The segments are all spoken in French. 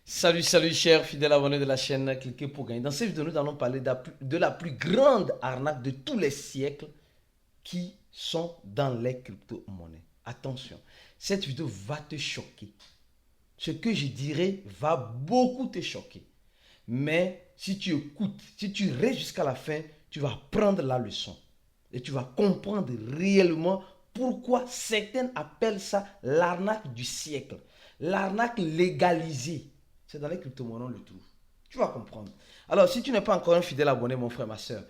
Salut, salut, chers fidèles abonnés de la chaîne Cliquez pour gagner. Dans cette vidéo, nous allons parler de la plus grande arnaque de tous les siècles qui sont dans les crypto-monnaies. Attention, cette vidéo va te choquer. Ce que je dirai va beaucoup te choquer. Mais si tu écoutes, si tu restes jusqu'à la fin, tu vas prendre la leçon. Et tu vas comprendre réellement pourquoi certains appellent ça l'arnaque du siècle. L'arnaque légalisée. C'est dans les crypto-monnaies, on le trouve. Tu vas comprendre. Alors, si tu n'es pas encore un fidèle abonné, mon frère, ma soeur,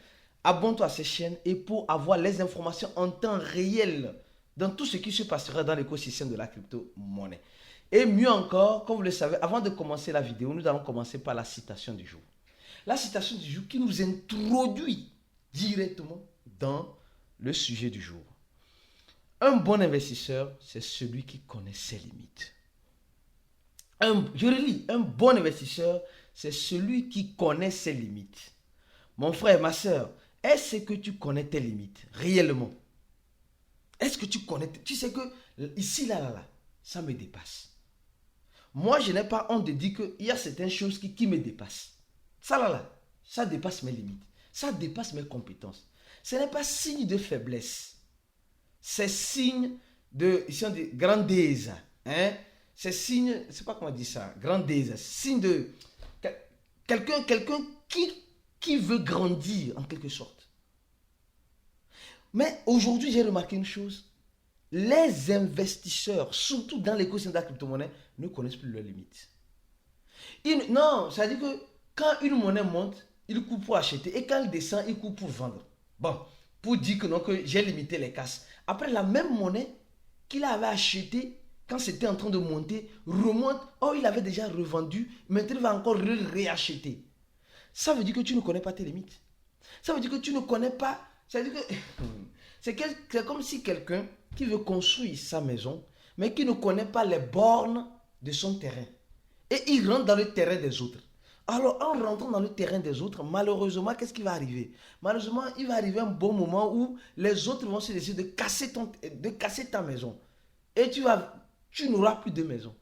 abonne-toi à cette chaîne et pour avoir les informations en temps réel dans tout ce qui se passera dans l'écosystème de la crypto-monnaie. Et mieux encore, comme vous le savez, avant de commencer la vidéo, nous allons commencer par la citation du jour. La citation du jour qui nous introduit directement dans le sujet du jour. Un bon investisseur, c'est celui qui connaît ses limites. Je relis, un bon investisseur, c'est celui qui connaît ses limites. Mon frère, ma soeur, est-ce que tu connais tes limites réellement? Est-ce que tu connais, tu sais que ici, là, ça me dépasse. Moi, je n'ai pas honte de dire qu'il y a certaines choses qui me dépassent. Ça, ça dépasse mes limites. Ça dépasse mes compétences. Ce n'est pas signe de faiblesse. C'est signe ici on dit grandeza. Hein? C'est signe, je ne sais pas comment dire ça, grandeza. Signe de quelqu'un qui veut grandir en quelque sorte. Mais aujourd'hui, j'ai remarqué une chose. Les investisseurs, surtout dans l'écosystème de la crypto-monnaie, ne connaissent plus leurs limites. Non, ça veut dire que quand une monnaie monte, il coupe pour acheter. Et quand elle descend, il coupe pour vendre. Bon, pour dire que non, que j'ai limité les casses. Après, la même monnaie qu'il avait achetée quand c'était en train de monter, remonte. Oh, il avait déjà revendu. Maintenant, il va encore réacheter. Ça veut dire que tu ne connais pas tes limites. Ça veut dire que tu ne connais pas. Ça veut dire que c'est comme si quelqu'un qui veut construire sa maison, mais qui ne connaît pas les bornes de son terrain. Et il rentre dans le terrain des autres. Alors, en rentrant dans le terrain des autres, malheureusement, qu'est-ce qui va arriver? Malheureusement, il va arriver un bon moment où les autres vont se décider de casser ta maison. Et tu n'auras plus de maison.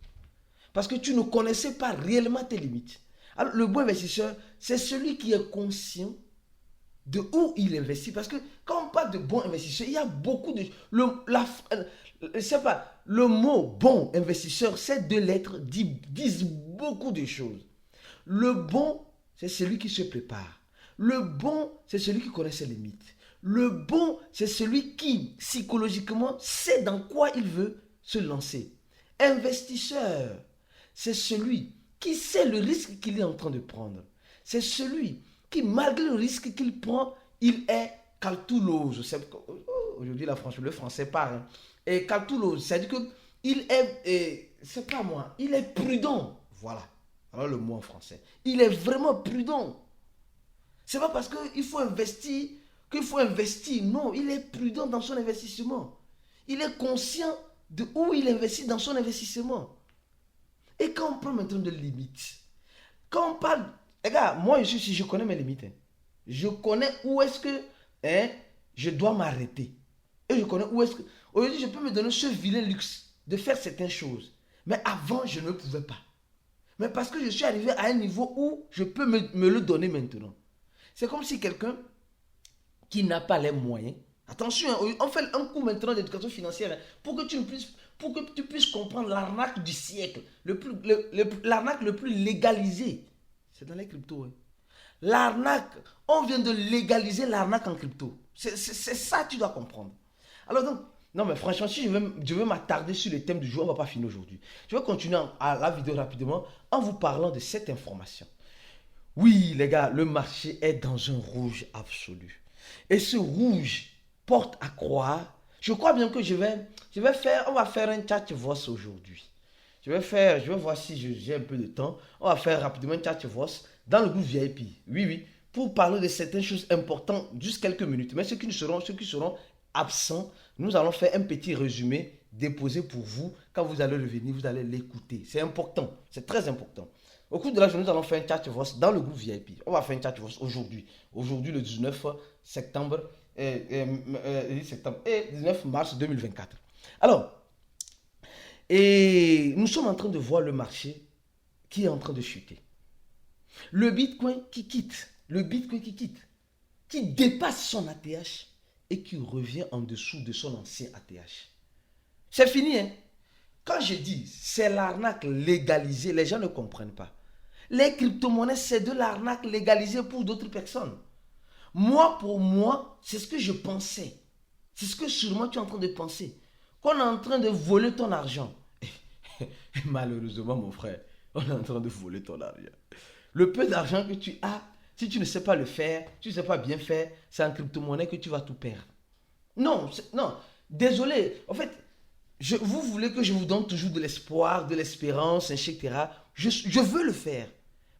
Parce que tu ne connaissais pas réellement tes limites. Alors, le bon investisseur, c'est celui qui est conscient de où il investit. Parce que quand on parle de bon investisseur, il y a beaucoup de... Le mot bon investisseur, ces deux lettres disent beaucoup de choses. Le bon, c'est celui qui se prépare. Le bon, c'est celui qui connaît ses limites. Le bon, c'est celui qui, psychologiquement, sait dans quoi il veut se lancer. Investisseur, c'est celui qui sait le risque qu'il est en train de prendre. C'est celui qui, malgré le risque qu'il prend, il est calculos. Aujourd'hui, le français parle. Et calculos, c'est-à-dire qu'il est, c'est pas moi, il est prudent. Voilà. Alors le mot en français. Il est vraiment prudent. C'est pas parce qu'il faut investir qu'il faut investir. Non, il est prudent dans son investissement. Il est conscient de où il investit dans son investissement. Et quand on parle maintenant de limites, quand on parle... Les gars, moi je connais mes limites. Je connais où est-ce que je dois m'arrêter. Et je connais où est-ce que... Aujourd'hui, je peux me donner ce vilain luxe de faire certaines choses. Mais avant, je ne pouvais pas. Mais parce que je suis arrivé à un niveau où je peux me le donner maintenant. C'est comme si quelqu'un qui n'a pas les moyens, attention, on fait un cours maintenant d'éducation financière pour que tu puisses comprendre l'arnaque du siècle, l'arnaque le plus légalisée. C'est dans les cryptos. L'arnaque, on vient de légaliser l'arnaque en crypto. C'est ça que tu dois comprendre. Alors donc, non mais franchement, si je veux m'attarder sur le thème du jour, on ne va pas finir aujourd'hui. Je vais continuer à la vidéo rapidement en vous parlant de cette information. Oui les gars, le marché est dans un rouge absolu. Et ce rouge porte à croire, je crois bien que on va faire un chat voice aujourd'hui. Je vais voir si j'ai un peu de temps. On va faire rapidement un chat voice dans le groupe VIP. Oui, oui, pour parler de certaines choses importantes, juste quelques minutes. Mais ceux qui seront absents, nous allons faire un petit résumé déposé pour vous. Quand vous allez revenir, vous allez l'écouter. C'est important, c'est très important. Au cours de la journée, nous allons faire un chat voice dans le groupe VIP. On va faire un chat voice aujourd'hui. Aujourd'hui, le 19 septembre, 19 mars 2024. Alors, et nous sommes en train de voir le marché qui est en train de chuter. Le Bitcoin qui quitte, qui dépasse son ATH et qui revient en dessous de son ancien ATH. C'est fini, hein? Quand je dis c'est l'arnaque légalisée, les gens ne comprennent pas. Les crypto-monnaies, c'est de l'arnaque légalisée pour d'autres personnes. Moi, pour moi, c'est ce que je pensais. C'est ce que sûrement tu es en train de penser. Qu'on est en train de voler ton argent. Malheureusement, mon frère, on est en train de voler ton argent. Le peu d'argent que tu as, si tu ne sais pas le faire, tu ne sais pas bien faire, c'est en crypto-monnaie que tu vas tout perdre. Non, non, désolé. En fait, vous voulez que je vous donne toujours de l'espoir, de l'espérance, etc. Je veux le faire.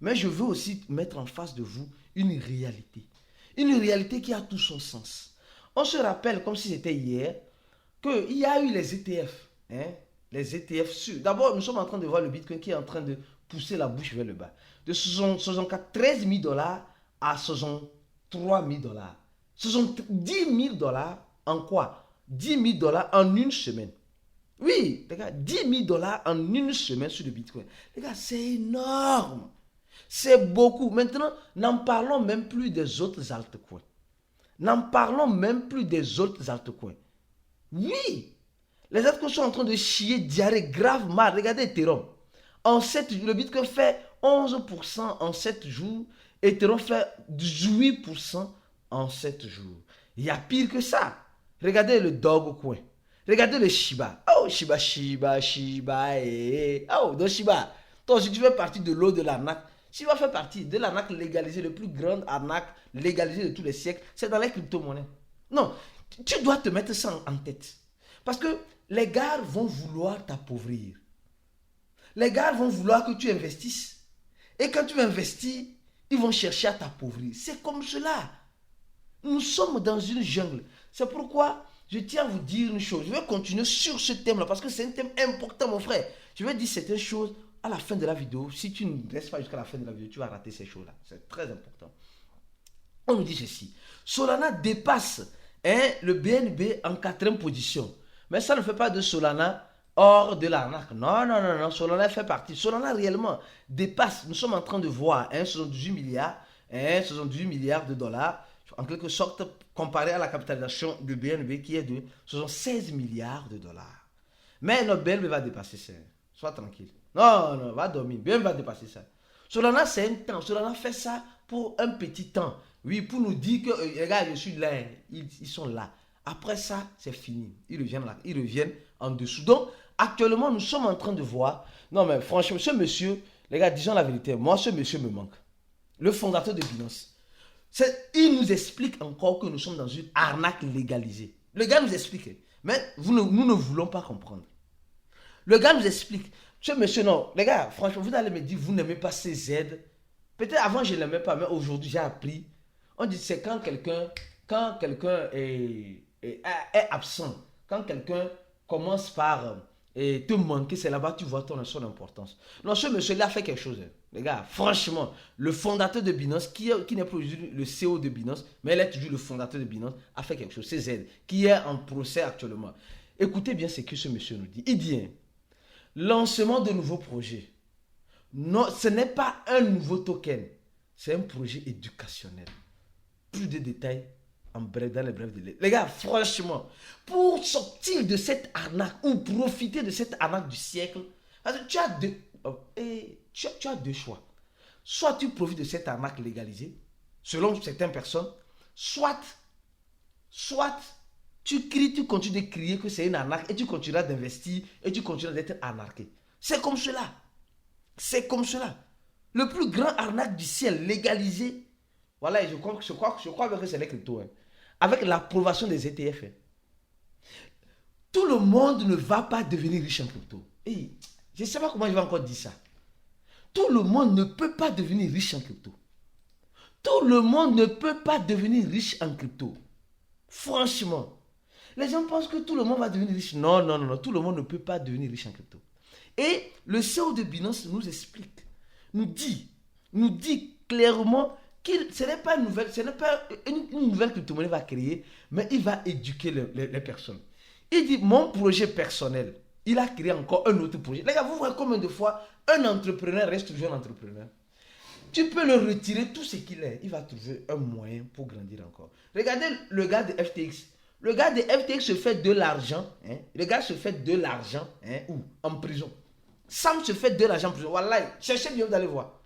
Mais je veux aussi mettre en face de vous une réalité. Une réalité qui a tout son sens. On se rappelle, comme si c'était hier, qu'il y a eu les ETF. Hein, les ETF sûrs. D'abord, nous sommes en train de voir le Bitcoin qui est en train de pousser la bouche vers le bas. De 13 000 dollars à 63 000 dollars. 10 000 dollars en quoi? 10 000 dollars en une semaine. Oui, les gars, 10 000 dollars en une semaine sur le Bitcoin. Les gars, c'est énorme. C'est beaucoup. Maintenant, n'en parlons même plus des autres altcoins. N'en parlons même plus des autres altcoins. Oui, les altcoins sont en train de chier diarrhée grave mal. Regardez Ethereum. En 7 jours, le Bitcoin fait 11% en 7 jours. Ethereum fait 18% en 7 jours. Il y a pire que ça. Regardez le Dogecoin. Regardez le Shiba. Oh, Shiba. Oh, donc Shiba. Toi, si tu fais partie de l'eau de l'arnaque, Shiba fait partie de l'arnaque légalisée, le plus grande arnaque légalisée de tous les siècles, c'est dans les crypto-monnaies. Non, tu dois te mettre ça en tête. Parce que les gars vont vouloir t'appauvrir. Les gars vont vouloir que tu investisses. Et quand tu investis, ils vont chercher à t'appauvrir. C'est comme cela. Nous sommes dans une jungle. C'est pourquoi je tiens à vous dire une chose. Je vais continuer sur ce thème-là parce que c'est un thème important, mon frère. Je vais dire certaines choses à la fin de la vidéo. Si tu ne restes pas jusqu'à la fin de la vidéo, tu vas rater ces choses-là. C'est très important. On nous dit ceci. Solana dépasse le BNB en 4e position. Mais ça ne fait pas de Solana hors de l'arnaque. Non. Solana fait partie. Solana réellement dépasse. Nous sommes en train de voir 78 milliards, 78 milliards de dollars. En quelque sorte, comparé à la capitalisation du BNB qui est de 76 milliards de dollars. Mais notre BNB va dépasser ça. Sois tranquille. Non, va dormir. BNB va dépasser ça. Solana, c'est un temps. Solana fait ça pour un petit temps. Oui, pour nous dire que, regarde, je suis là. Ils sont là. Après ça, c'est fini. Ils reviennent en dessous. Donc, actuellement, nous sommes en train de voir. Non, mais franchement, ce monsieur, les gars, disons la vérité. Moi, ce monsieur me manque. Le fondateur de Binance. Il nous explique encore que nous sommes dans une arnaque légalisée. Le gars nous explique. Mais nous ne voulons pas comprendre. Le gars nous explique. Ce monsieur, non. Les gars, franchement, vous allez me dire, vous n'aimez pas ces aides. Peut-être avant, je ne l'aimais pas, mais aujourd'hui, j'ai appris. On dit, c'est quand quelqu'un est absent. Quand quelqu'un commence par te manquer, c'est là-bas que tu vois son importance. Non, ce monsieur-là a fait quelque chose. Les gars, franchement, le fondateur de Binance, qui n'est pas aujourd'hui le CEO de Binance, mais il est toujours le fondateur de Binance, a fait quelque chose. C'est Z, qui est en procès actuellement. Écoutez bien ce que ce monsieur nous dit. Il dit, lancement de nouveaux projets. Non, ce n'est pas un nouveau token. C'est un projet éducationnel. Plus de détails dans les brefs délais. Les gars, franchement, pour sortir de cette arnaque ou profiter de cette arnaque du siècle, parce que tu as deux choix. Soit tu profites de cette arnaque légalisée, selon certaines personnes, soit tu cries, tu continues de crier que c'est une arnaque et tu continueras d'investir et tu continueras d'être arnaqué. C'est comme cela. C'est comme cela. Le plus grand arnaque du ciel légalisé, voilà, je crois que c'est les cryptos. Avec l'approbation des ETF. Tout le monde ne va pas devenir riche en crypto. Et je ne sais pas comment je vais encore dire ça. Tout le monde ne peut pas devenir riche en crypto. Tout le monde ne peut pas devenir riche en crypto. Franchement. Les gens pensent que tout le monde va devenir riche. Non. Tout le monde ne peut pas devenir riche en crypto. Et le CEO de Binance nous explique, nous dit clairement que ce n'est pas une nouvelle crypto-monnaie va créer, mais il va éduquer les personnes. Il dit, mon projet personnel, il a créé encore un autre projet. Les gars, vous voyez combien de fois un entrepreneur reste toujours un entrepreneur? Tu peux le retirer tout ce qu'il est. Il va trouver un moyen pour grandir encore. Regardez le gars de FTX. Le gars de FTX se fait de l'argent. Hein? Le gars se fait de l'argent. Hein? Où? En prison. Sam se fait de l'argent en prison. Wallahi, cherchez bien, vous allez voir.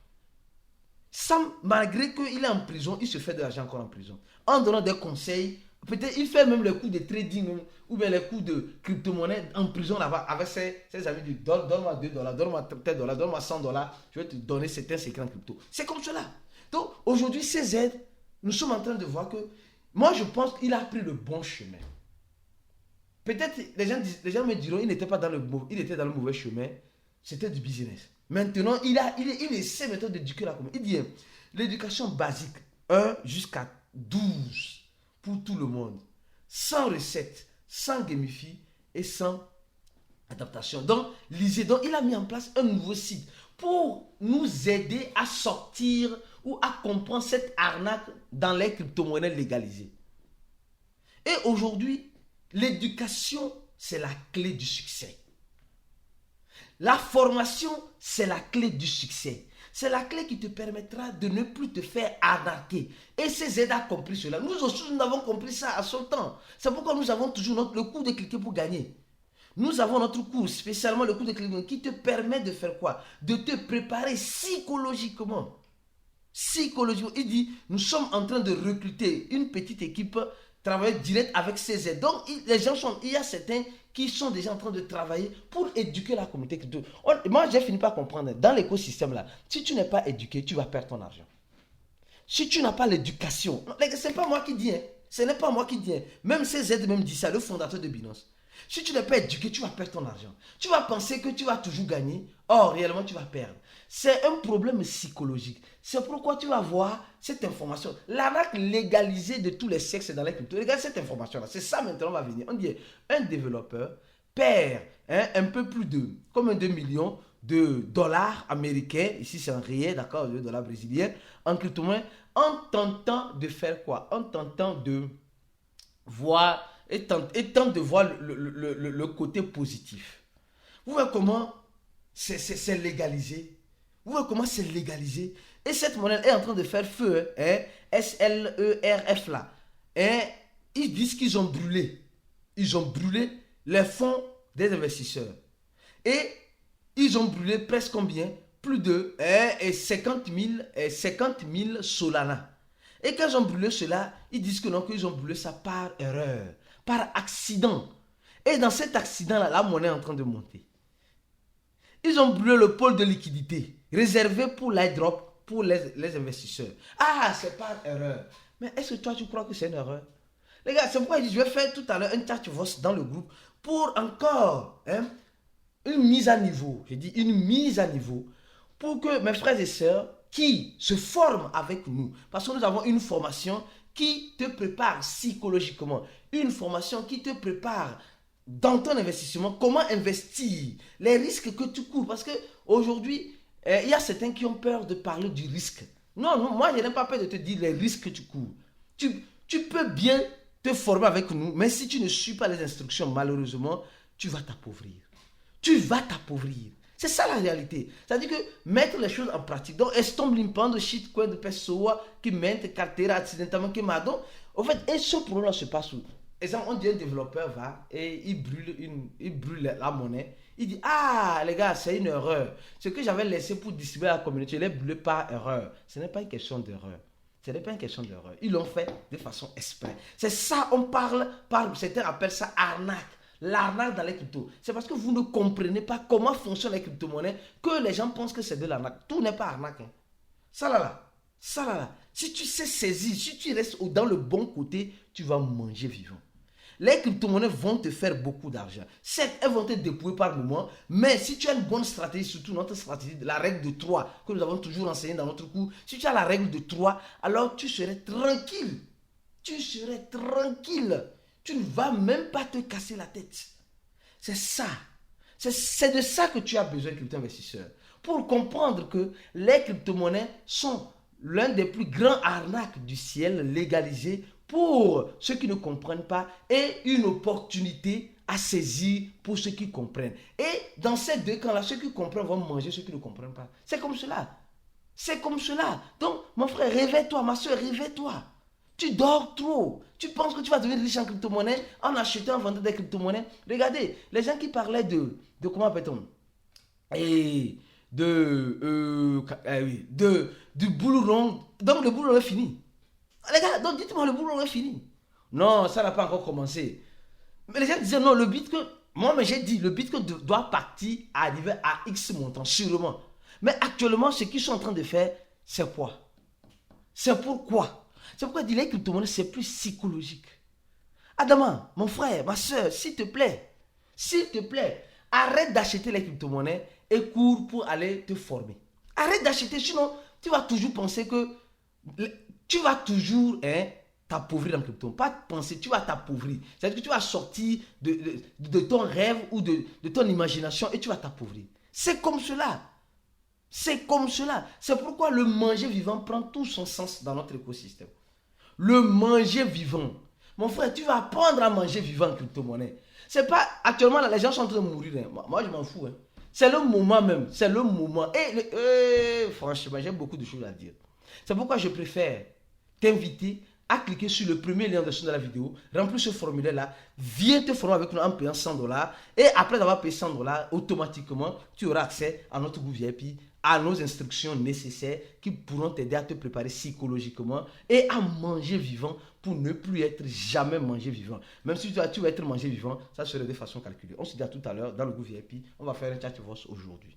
Sam, malgré qu'il est en prison, il se fait de l'argent encore en prison. En donnant des conseils. Peut-être il fait même les coups de trading ou bien les coups de crypto-monnaie en prison là-bas avec ses amis. Donne-moi $2, donne-moi $10, donne-moi $100, je vais te donner certains secrets en crypto. C'est comme cela. Donc aujourd'hui, ces aides, nous sommes en train de voir que, moi je pense qu'il a pris le bon chemin. Peut-être les gens me diront il n'était pas dans le mauvais chemin, c'était du business. Maintenant, il essaie maintenant d'éduquer la communauté. Il dit l'éducation basique 1 jusqu'à 12 pour tout le monde, sans recette, sans gamifie et sans adaptation. Donc, lisez. Donc, il a mis en place un nouveau site pour nous aider à sortir ou à comprendre cette arnaque dans les crypto-monnaies légalisées. Et aujourd'hui, l'éducation, c'est la clé du succès. La formation, c'est la clé du succès. C'est la clé qui te permettra de ne plus te faire arnaquer. Et ces aides ont compris cela. Nous aussi, nous avons compris ça à son temps. C'est pourquoi nous avons toujours le cours de cliquer pour gagner. Nous avons notre cours, spécialement le cours de cliquer, qui te permet de faire quoi? De te préparer psychologiquement. Psychologiquement. Il dit, nous sommes en train de recruter une petite équipe, travailler direct avec ces aides. Donc, il y a certains qui sont déjà en train de travailler pour éduquer la communauté. Moi, j'ai fini par comprendre, dans l'écosystème là, si tu n'es pas éduqué, tu vas perdre ton argent. Si tu n'as pas l'éducation, ce n'est pas moi qui dis, hein, ce n'est pas moi qui dis, hein. Même ces aides même dit ça, le fondateur de Binance. Si tu n'es pas éduqué, tu vas perdre ton argent. Tu vas penser que tu vas toujours gagner, or réellement tu vas perdre. C'est un problème psychologique. C'est pourquoi tu vas voir cette information. L'arnaque légalisée de tous les sexes dans les cryptos. Regarde cette information-là. C'est ça maintenant va venir. On dit un développeur perd un peu plus de, comme 2 millions de dollars américains. Ici c'est en réel, d'accord, de dollars brésiliens. En crypto-monnaie, en tentant de faire quoi? En tentant de voir, et tente de voir le côté positif. Vous voyez comment c'est légalisé? Vous voyez comment c'est légalisé? Et cette monnaie est en train de faire feu, hein, SLERF là. Hein, ils disent qu'ils ont brûlé. Ils ont brûlé les fonds des investisseurs. Et ils ont brûlé presque combien? Plus de 50 000 Solana. Et quand ils ont brûlé cela, ils disent que non, qu'ils ont brûlé ça par erreur, par accident. Et dans cet accident-là, la monnaie est en train de monter. Ils ont brûlé le pôle de liquidité réservé pour l'airdrop, pour les investisseurs. Ah, c'est par erreur. Mais est-ce que toi, tu crois que c'est une erreur? Les gars, c'est pourquoi je vais faire tout à l'heure un chat dans le groupe pour encore une mise à niveau. Je dis une mise à niveau pour que mes frères et sœurs qui se forment avec nous, parce que nous avons une formation qui te prépare psychologiquement, une formation qui te prépare dans ton investissement, comment investir, les risques que tu cours. Parce qu'aujourd'hui, il y a certains qui ont peur de parler du risque. Non, moi, je n'ai pas peur de te dire les risques que tu cours. Tu peux bien te former avec nous, mais si tu ne suis pas les instructions, malheureusement, tu vas t'appauvrir. Tu vas t'appauvrir. C'est ça la réalité. C'est-à-dire que mettre les choses en pratique. Donc, estou limpando shitcoin de pessoa que mente carteira acidentalmente queimado. En fait, et ce problème se passe où? Exemple, on dit un développeur va et il brûle la monnaie. Il dit, ah les gars, c'est une erreur. Ce que j'avais laissé pour distribuer à la communauté, je l'ai brûlé par erreur. Ce n'est pas une question d'erreur. Ce n'est pas une question d'erreur. Ils l'ont fait de façon exprès. C'est ça, on parle, certains appellent ça arnaque. L'arnaque dans les cryptos. C'est parce que vous ne comprenez pas comment fonctionnent les crypto-monnaies que les gens pensent que c'est de l'arnaque. Tout n'est pas arnaque. Hein. Ça là. Si tu sais saisir, si tu restes dans le bon côté, tu vas manger vivant. Les crypto-monnaies vont te faire beaucoup d'argent. Certes, elles vont te dépouiller par moment, mais si tu as une bonne stratégie, surtout notre stratégie, la règle de 3, que nous avons toujours enseigné dans notre cours, si tu as la règle de 3, alors tu serais tranquille. Tu serais tranquille. Tu ne vas même pas te casser la tête. C'est ça. C'est de ça que tu as besoin, crypto-investisseur. Pour comprendre que les crypto-monnaies sont l'un des plus grands arnaques du ciel légalisés pour ceux qui ne comprennent pas et une opportunité à saisir pour ceux qui comprennent. Et dans ces deux camps-là, ceux qui comprennent vont manger ceux qui ne comprennent pas. C'est comme cela. C'est comme cela. Donc, mon frère, réveille-toi, ma soeur, réveille-toi. Tu dors trop. Tu penses que tu vas devenir riche en crypto-monnaie en achetant, en vendant des crypto-monnaies. Regardez, les gens qui parlaient de comment appelle-t-on? Et du boulot rond. Donc, le boulot est fini. Les gars, donc dites-moi, le boulot est fini. Non, ça n'a pas encore commencé. Mais les gens disaient non, le Bitcoin, moi, mais j'ai dit, le Bitcoin doit partir à arriver à X montant, sûrement. Mais actuellement, ce qu'ils sont en train de faire, c'est quoi? C'est pourquoi? C'est pourquoi dire les crypto-monnaies, c'est plus psychologique. Adama, mon frère, ma soeur, s'il te plaît, arrête d'acheter les crypto-monnaies et cours pour aller te former. Arrête d'acheter, sinon, tu vas toujours penser que tu vas toujours t'appauvrir dans le crypto. Pas penser, tu vas t'appauvrir. C'est-à-dire que tu vas sortir de ton rêve ou de ton imagination et tu vas t'appauvrir. C'est comme cela. C'est comme cela. C'est pourquoi le manger vivant prend tout son sens dans notre écosystème. Le manger vivant. Mon frère, tu vas apprendre à manger vivant en crypto-monnaie. C'est pas, actuellement, les gens sont en train de mourir. Hein. Moi, je m'en fous. Hein. C'est le moment même. C'est le moment. Et franchement, j'ai beaucoup de choses à dire. C'est pourquoi je préfère t'inviter à cliquer sur le premier lien de la vidéo, remplir ce formulaire-là, viens te former avec nous en payant $100 et après avoir payé $100, automatiquement, tu auras accès à notre groupe VIP, à nos instructions nécessaires qui pourront t'aider à te préparer psychologiquement et à manger vivant pour ne plus être jamais mangé vivant. Même si tu vas être mangé vivant, ça serait de façon calculée. On se dit à tout à l'heure dans le groupe VIP. On va faire un chat voice aujourd'hui.